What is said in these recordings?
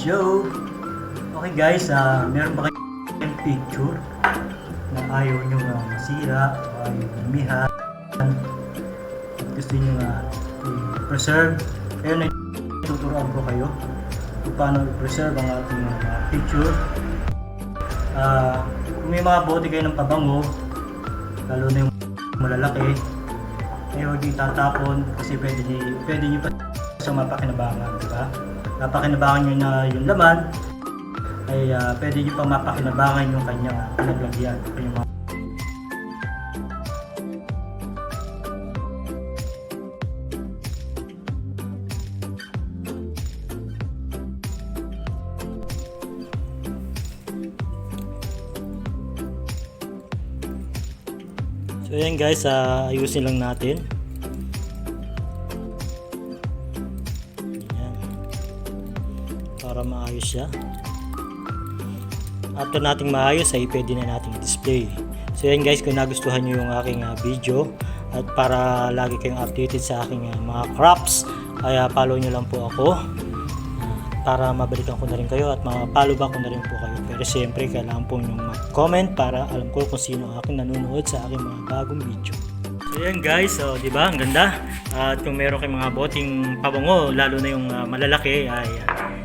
Show. Okay guys, meron ba kayong picture na ayaw nyo masira o ayaw lumihan at gusto nyo i-preserve? Kaya na tuturuan ko kayo kung paano i-preserve ang ating picture. Kung may mga bote kayo ng pabango, lalo na yung malalaki, eh huwag yung tatapon kasi pwede nyo pa sa mapakinabangan, diba? Napakinabangan nyo na yung laman, ay pwede nyo pa mapakinabangan yung kanyang pinaglagyan. Yung mga So yan guys, ayusin lang natin. Yan. Para maayos siya. After nating maayos ay pwede na nating display. So yan guys, kung nagustuhan nyo yung aking video at para lagi kayong updated sa aking mga crops, ay follow nyo lang po ako para mabalikan ko na rin kayo at ma-follow back ko na rin po kayo. Pero siyempre kailangan po nyo mag-comment para alam ko kung sino ang aking nanonood sa aking mga bagong video. So yan guys, so di ba ang ganda? At kung meron kayong mga boting pabango, lalo na yung malalaki, ay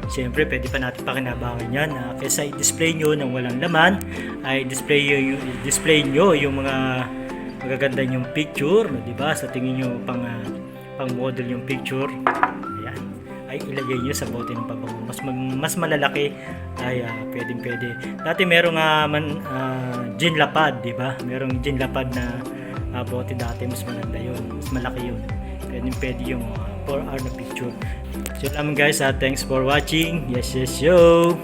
siyempre pwede pa natin pakinabangan yan. Kaysa i-display nyo ng walang laman, ay display nyo yung mga magaganda yung picture, di ba? Sa tingin nyo pang model yung picture, ayan, ay ilagay nyo sa bote ng pabango. Mas malalaki ay pwede. Dati merong gin lapad, di ba? Merong gin lapad na bote dati, mas maganda yun, mas malaki yun. Pwede yung 4 hour na picture. So lang guys, thanks for watching. Yes, yo!